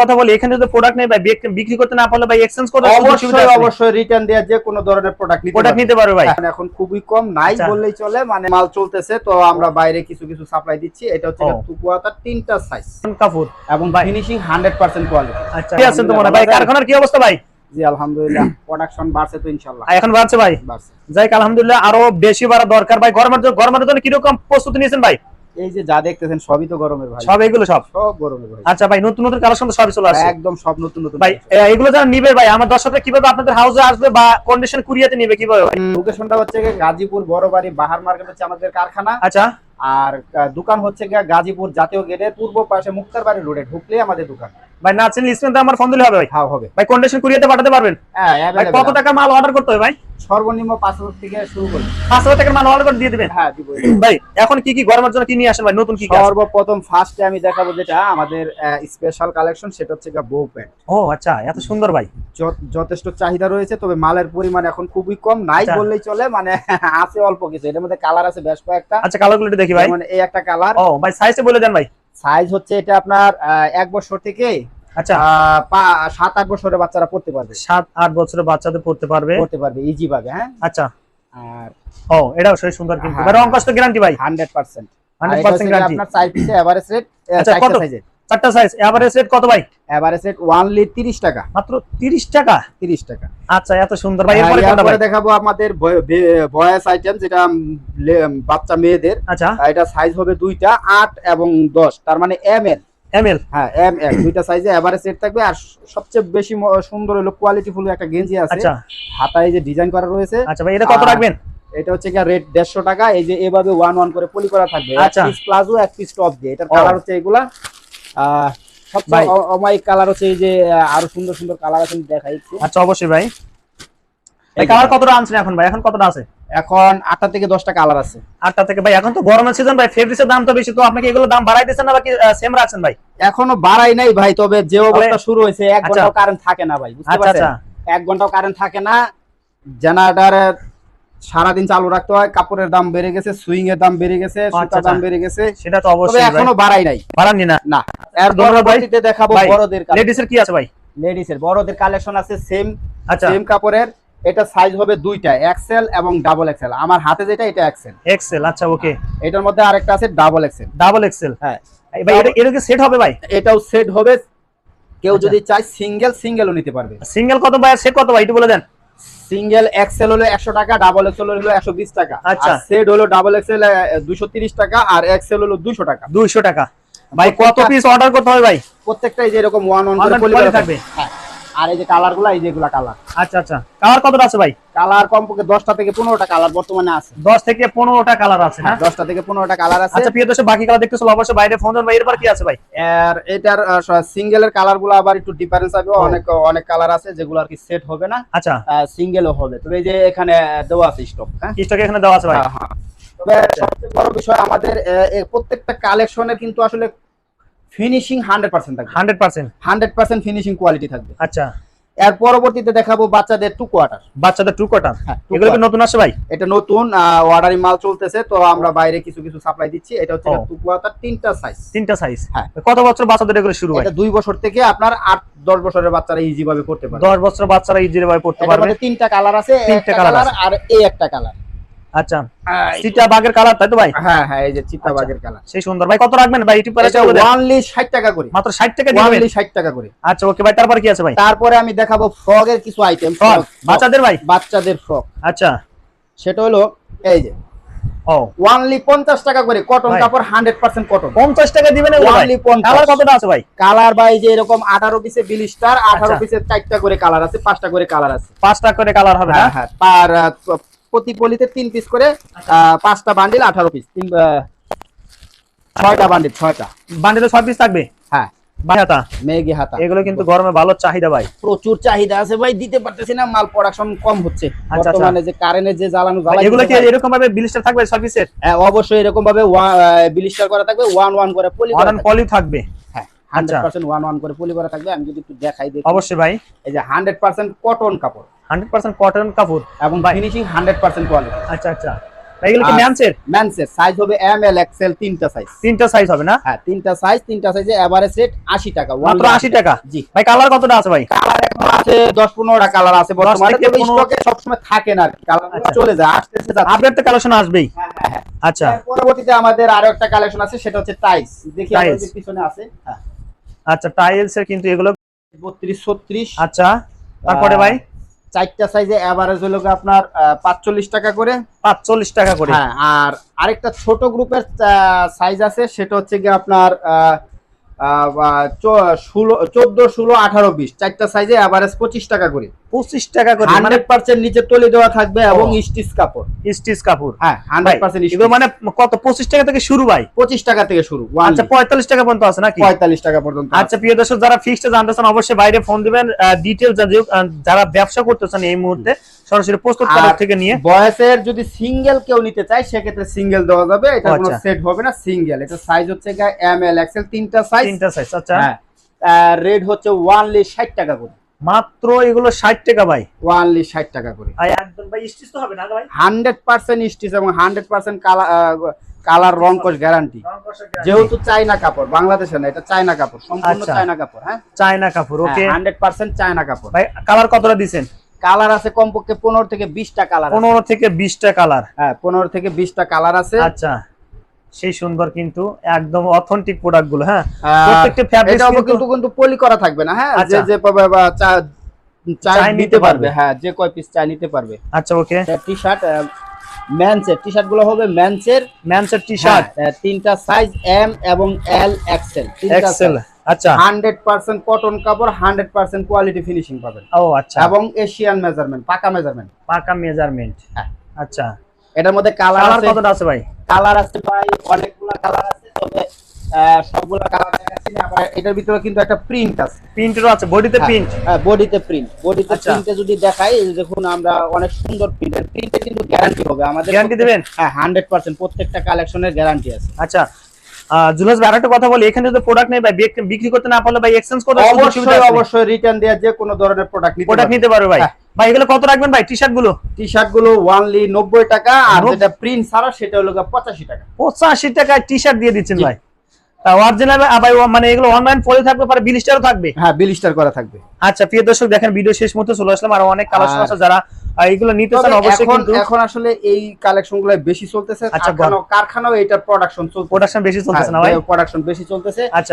কথা বলি, এখানে যদি প্রোডাক্ট নেই ভাই, বিক্রি করতে না পারলে ভাই এক্সচেঞ্জ করতে অবশ্যই রিটার্ন দেওয়া যে কোনো ধরনের প্রোডাক্ট নিতে পারবে ভাই। এখন খুবই কম নাই বললেই চলে, মানে মাল চলতেছে তো আমরা বাইরে কিছু কিছু সাপ্লাই দিচ্ছি। এটা হচ্ছে টুকুয়াতার 3টা সাইজ কাপড় এবং ফিনিশিং 100% কোয়ালিটি। আচ্ছা কি আছেন তোমার ভাই, কারখানার কি অবস্থা ভাই? জি আলহামদুলিল্লাহ, প্রোডাকশন বাড়ছে তো ইনশাআল্লাহ। এখন বাড়ছে ভাই, যাই আলহামদুলিল্লাহ, আরো বেশি বাড়া দরকার ভাই। গরমের জন্য কি রকম প্রস্তুতি নিয়েছেন ভাই? এই যে যা দেখতেছেন সবই তো গরমের ভাই, সব এগুলো সব গরমের ভাই। আচ্ছা ভাই, নতুন নতুন কালেকশন তো সবই চলে আসছে একদম, সব নতুন নতুন ভাই। এগুলো যারা নিবে ভাই, আমার দর্শকরা কিভাবে আপনাদের হাউসে আসবে বা কন্ডিশন কুরিয়াতে নিবে কিভাবে ভাই? লোকেশনটা হচ্ছে গাজীপুর বড়বাড়ি বাহার মার্কেট হচ্ছে আমাদের কারখানা। আচ্ছা, আর দোকান হচ্ছে গাজীপুর জাতীয় গেটের পূর্ব পাশে মুক্তারবাড়ি রোডে ঢুকলে আমাদের দোকান। ভাই না চিনলে স্ক্রিনে আমার ফোন দিলে হবে ভাই? হ্যাঁ হবে ভাই। কন্ডিশন কুরিয়াতে পাঠাতে পারবেন? হ্যাঁ। কত টাকা মাল অর্ডার করতে হবে ভাই? সর্বনিম্ন 5,000 থেকে শুরু করি। 5,000 টাকার মাল অর্ডার করে দিয়ে দিবেন? হ্যাঁ দিব ভাই। এখন কি কি গরমের জন্য কি নিয়ে আসেন ভাই, নতুন কি? সর্বপ্রথম ফার্স্টে আমি দেখাবো যেটা আমাদের স্পেশাল কালেকশন, সেটা হচ্ছে বউ প্যান্ট। ও আচ্ছা, এত সুন্দর ভাই। যথেষ্ট চাহিদা রয়েছে, তবে মালের পরিমাণ এখন খুবই কম, নাই বললেই চলে, মানে আছে অল্প কিছু। এর মধ্যে কালার আছে বেশ কয়েকটা। আচ্ছা, কালারগুলো একটু দেখি ভাই। মানে এই একটা কালার। ও ভাই, সাইজটা বলে দেন ভাই। সাইজ হচ্ছে এটা আপনার 1 বছর থেকে আচ্ছা 7-8 বছরের বাচ্চারা পড়তে পারবে। 7-8 বছরের বাচ্চাদের পড়তে পারবে ইজি ভাবে। হ্যাঁ আচ্ছা। আর এটাও সেই সুন্দর, কিন্তু রং কষ্ট গ্যারান্টি ভাই 100% গ্যারান্টি। আপনার 4 পিসে এভারেজ রেট। আচ্ছা কত? 4টা সাইজ, এভারেজ রেট কত ভাই? এভারেজ রেট অনলি 30 টাকা, মাত্র 30 টাকা। 30 টাকা। আচ্ছা, এত সুন্দর ভাই। এরপরে কোনটা ভাই? দেখাবো আমাদের ভয়েস আইটেম, যেটা বাচ্চা মেয়েদের। আচ্ছা, এটা সাইজ হবে দুইটা, 8 এবং 10, তার মানে এমএল। হ্যাঁ এমএল, দুইটা সাইজে এভারেজ রেট থাকবে। আর সবচেয়ে বেশি সুন্দর হলো কোয়ালিটি ফুল একটা গেঞ্জি আছে। আচ্ছা, হাতায় যে ডিজাইন করা রয়েছে। আচ্ছা ভাই, এটা কত রাখবেন? এটা হচ্ছে রেট 150 টাকা। এই যে এভাবে 1-1 করে পলি করা থাকবে। আচ্ছা, এক পিস প্লাজো, এক পিস টপ দিয়ে। এটার কালার হচ্ছে এগুলা। সবচেয়ে অমায়িক কালার হচ্ছে এই যে, আরো সুন্দর সুন্দর কালার আছে, দেখাই একটু। আচ্ছা অবশ্যই ভাই। এই কালার কতটা আনছেন এখন ভাই? এখন কতটা আছে? এখন 8টা থেকে 10টা কালার আছে। 8টা থেকে ভাই। এখন তো গরমের সিজন ভাই, ফেব্রিক্সের দাম তো বেশি, তো আপনি কি এগুলো দাম বাড়াই দিচ্ছেন না বাকি সেম রাখছেন ভাই? এখনো বাড়াই নাই ভাই, তবে যে অবস্থা শুরু হয়েছে 1 ঘন্টাও কারেন্ট থাকে না ভাই, বুঝতে পারছেন? 1 ঘন্টাও কারেন্ট থাকে না। জেনারেটর সারাদিন চালু রাখতে হয়। কাপড়ের দাম বেড়ে গেছে, সুইং এর দাম বেড়ে গেছে, সুতার দাম বেড়ে গেছে। সেটা তো অবশ্যই এখনো বাড়াই নাই, বাড়াননি না। না। এর পরবর্তীতে দেখাবো বড়দের কালেকশন। লেডিসের কি আছে ভাই? লেডিসের বড়দের কালেকশন আছে সেম। আচ্ছা, সেম কাপড়ের। এটা সাইজ হবে দুইটা, এক্সেল এবং ডাবল এক্সেল। আমার হাতে যেটা এটা এক্সেল। আচ্ছা ওকে। এটার মধ্যে আরেকটা আছে ডাবল এক্সেল। হ্যাঁ ভাই, এটা কি সেট হবে ভাই? এটাও সেট হবে। কেউ যদি চায় সিঙ্গেলও নিতে পারবে। সিঙ্গেল কত ভাই, সেট কত ভাই একটু বলে দেন। সিঙ্গেল এক্সেল হলো 100 টাকা, ডাবল এক্সেল হলো 120 টাকা। আচ্ছা, সেট হলো ডাবল এক্সেল 230 টাকা, আর এক্সেল হলো 200 টাকা। 200 টাকা ভাই। কত পিস অর্ডার করতে হবে ভাই? প্রত্যেকটাই যে এরকম 1-1 করে পলি থাকবে। হ্যাঁ। আর এই যে কালারগুলো, এই যেগুলা কালার। আচ্ছা আচ্ছা, কালার কতটা আছে ভাই? কালার কমপক্ষে 10টা থেকে 15টা কালার বর্তমানে আছে। 10 থেকে 15টা কালার আছে না? 10টা থেকে 15টা কালার আছে। আচ্ছা প্রিয় দর্শক, বাকি কালার দেখতে চলো অবশ্যই বাইরে ফোন দেন ভাই। এরপর কি আছে ভাই? আর এটার সিঙ্গেলের কালারগুলো আবার একটু ডিফারেন্স হবে। অনেক কালার আছে যেগুলো আর কি সেট হবে না। আচ্ছা, সিঙ্গেলও হবে। তবে এই যে এখানে দেওয়া আছে স্টক। হ্যাঁ, স্টক এখানে দেওয়া আছে ভাই। হ্যাঁ। তবে সবচেয়ে বড় বিষয় আমাদের প্রত্যেকটা কালেকশনের কিন্তু আসলে ফিনিশিং 100% থাকবে। 100% ফিনিশিং কোয়ালিটি থাকবে। আচ্ছা, এর পরবর্তীতে দেখাবো বাচ্চাদের 2 কোয়ার্টার। এগুলো কি নতুন আসে ভাই? এটা নতুন অর্ডারিং মাল চলতেছে, তো আমরা বাইরে কিছু কিছু সাপ্লাই দিচ্ছি। এটা হচ্ছে 2 কোয়ার্টার, 3টা সাইজ। হ্যাঁ। কত বছর বাচ্চাদের এগুলো শুরু হয়? এটা 2 বছর থেকে আপনার 8-10 বছরের বাচ্চারা ইজি ভাবে পড়তে পারবে। 10 বছর বাচ্চারা ইজি ভাবে পড়তে পারবে। এর মধ্যে 3টা কালার আছে, 3টা কালার আর এই একটা কালার। আচ্ছা, চিতাবাগের কালার তাই তো ভাই? হ্যাঁ হ্যাঁ, এই যে চিতাবাগের কালার। সেই সুন্দর ভাই। কত রাখবেন ভাই? এটি পরে অনলি 60 টাকা করে, মাত্র 60 টাকা দিবেন? অনলি 60 টাকা করে। আচ্ছা ওকে ভাই। তারপর কি আছে ভাই? তারপরে আমি দেখাবো ফ্রকের কিছু আইটেম। বাচ্চাদের ভাই? বাচ্চাদের ফ্রক। আচ্ছা, সেটা হলো এই যে অনলি 50 টাকা করে, কটন কাপড়, 100% কটন। 50 টাকা দিবেন অনলি 50। কালার কতটা আছে ভাই? কালার ভাই যে এরকম 18 পিসে বিলিস্টার, 18 পিসে 4টা করে কালার আছে, 5টা করে কালার আছে। 5টা করে কালার হবে না? হ্যাঁ, আর প্রতি পলিতে 3 পিস করে, 5টা বান্ডিল 18 পিস, 6টা বান্ডিল, 6টা বান্ডিলে 6 পিস থাকবে। হ্যাঁ, মেঘি হাতা। এগুলো কিন্তু গরমে ভালো চাহিদা ভাই, প্রচুর চাহিদা আছে ভাই, দিতে পারতেছি না, মাল প্রোডাকশন কম হচ্ছে বর্তমানে। যে কারেন্টের যে জ্বালানো এগুলো কি এরকম ভাবে ব্লিস্টার থাকবে সার্ভিসের? হ্যাঁ অবশ্যই এরকম ভাবে ব্লিস্টার করা থাকবে, 1-1 করে পলি থাকবে। হ্যাঁ, 100% 1-1 করে পলি করা থাকবে। আমি যদি একটু দেখাই দিই অবশ্যই ভাই। এই যে 100% কটন কাপড়, 100% কটন কাপড় এবং ফিনিশিং 100% কোয়ালিটি। আচ্ছা আচ্ছা, এগুলো কি মেন্সের? মেন্সের সাইজ হবে এম এল এক্সেল, তিনটা সাইজ। তিনটা সাইজ হবে না? হ্যাঁ তিনটা সাইজে এভারেজ রেট 80 টাকা, মাত্র 80 টাকা। জি ভাই কালার কতটা আছে ভাই? কালার এখন আছে 10-15টা কালার আছে বর্তমানে, তবে স্টকে সব সময় থাকে না, কালার চলে যায়, আসতেছে যাচ্ছে। আপডেট তো কালেকশন আসবেই। হ্যাঁ। আচ্ছা পরবর্তীতে আমাদের আরো একটা কালেকশন আছে, সেটা হচ্ছে টাইলস। দেখি আমাদের পিছনে আছে। হ্যাঁ আচ্ছা টাইলস এর কিন্তু এগুলো 32-36। আচ্ছা তারপরে ভাই চারটা সাইজে এভারেজ হলো আপনার 45 টাকা করে। 45 টাকা করে। হ্যাঁ আর আরেকটা ছোট গ্রুপের সাইজ আছে, সেটা হচ্ছে কি আপনার 14, 16, 18, 20 চারটা সাইজে এভারেজ 25 টাকা করে। 25 টাকা করে, মানে 100% নিচে তলি দেওয়া থাকবে এবং স্টিচ কাপড়। স্টিচ কাপড়। হ্যাঁ 100% এগুলো মানে কত 25 টাকা থেকে শুরু ভাই? 25 টাকা থেকে শুরু। আচ্ছা 45 টাকা পর্যন্ত আছে নাকি? 45 টাকা পর্যন্ত। আচ্ছা প্রিয় দর্শক, যারা ফিক্সড জানতে চান অবশ্যই বাইরে ফোন দিবেন। ডিটেইলস যারা ব্যবসা করতে চান এই মুহূর্তে সরাসরি প্রস্তুতকারক থেকে নিয়ে। বয়সের যদি সিঙ্গেল কেউ নিতে চায় সেক্ষেত্রে সিঙ্গেল দেওয়া যাবে, এটা কোনো সেট হবে না, সিঙ্গেল। এটা সাইজ হচ্ছে এম এল এক্সেল, তিনটা সাইজ। আচ্ছা হ্যাঁ রেট হচ্ছে ওয়ানলি 60 টাকা করে। মাত্র এগুলো 60 টাকা ভাই? ওয়ানলি 60 টাকা করে। আর একদম ভাই স্টিচ তো হবে না ভাই? 100% স্টিচ এবং 100% কালার রং কোশ গ্যারান্টি। যেহেতু চায়না কাপড়, বাংলাদেশে না, এটা চায়না কাপড়, সম্পূর্ণ চায়না কাপড়। হ্যাঁ চায়না কাপড়, ওকে 100% চায়না কাপড়। ভাই কালার কতটা দিবেন? কালার আছে কমপক্ষে 15 থেকে 20টা কালার। 15 থেকে 20টা কালার? হ্যাঁ 15 থেকে 20টা কালার আছে। আচ্ছা সেই সুন্দর কিন্তু একদম অথেন্টিক প্রোডাক্ট গুলো। হ্যাঁ প্রত্যেকটা ফ্যাব্রিক কিন্তু পলি করা থাকবে না। হ্যাঁ যে চাই নিতে পারবে। হ্যাঁ যে কয় পিস চাই নিতে পারবে। আচ্ছা ওকে। টি-শার্ট মেন্সের টি-শার্ট গুলো হবে মেন্সের টি-শার্ট, তিনটা সাইজ এম এবং এল এক্সেল। এক্সেল। আচ্ছা 100% কটন কাপড়, 100% কোয়ালিটি ফিনিশিং পাবেন। ও আচ্ছা। এবং এশিয়ান মেজারমেন্ট, পাকা মেজারমেন্ট। আচ্ছা এটার মধ্যে কালার কতটা আছে ভাই? কালার আছে ভাই অনেকগুলো কালার আছে, তবে সবগুলো কালার দেখাচ্ছি না। আবার এটার ভিতরে কিন্তু একটা প্রিন্ট আছে, প্রিন্টও আছে, বডিতে প্রিন্ট। হ্যাঁ বডিতে প্রিন্টে যদি দেখাই, দেখুন আমরা অনেক সুন্দর প্রিন্টে কিন্তু গ্যারান্টি হবে আমাদের। গ্যারান্টি দিবেন? হ্যাঁ 100% প্রত্যেকটা কালেকশনের গ্যারান্টি আছে। আচ্ছা জুলাস ভাই আরেকটা কথা বলি, এখানে যদি প্রোডাক্ট নেই ভাই, বিক্রি করতে না পারলে ভাই এক্সচেঞ্জ করতে অবশ্যই রিটার্ন দেয়া, যে কোনো ধরনের প্রোডাক্ট নিতে পারবে ভাই। ভাই এগুলো কত রাখবেন ভাই? টি-শার্ট গুলো ওনলি 90 টাকা, আর যেটা প্রিন্ট ছাড়া সেটা হলো 85 টাকা। 85 টাকায় টি-শার্ট দিয়ে দিচ্ছেন ভাই? তা অরিজিনাল ভাই, মানে এগুলো অনলাইন পলি থাকবে, পরে বিলিস্টারও থাকবে? হ্যাঁ বিলিস্টার করা থাকবে। আচ্ছা প্রিয় দর্শক দেখেন, ভিডিও শেষ মুহূর্তে চলে আসলাম, আর অনেক কালেকশন আছে, যারা এগুলো নিতে চান অবশ্যই। কিন্তু এখন আসলে এই কালেকশনগুলো বেশি চলতেছে, কারখানাও এটা প্রোডাকশন বেশি চলতেছে না ভাই? প্রোডাকশন বেশি চলতেছে। আচ্ছা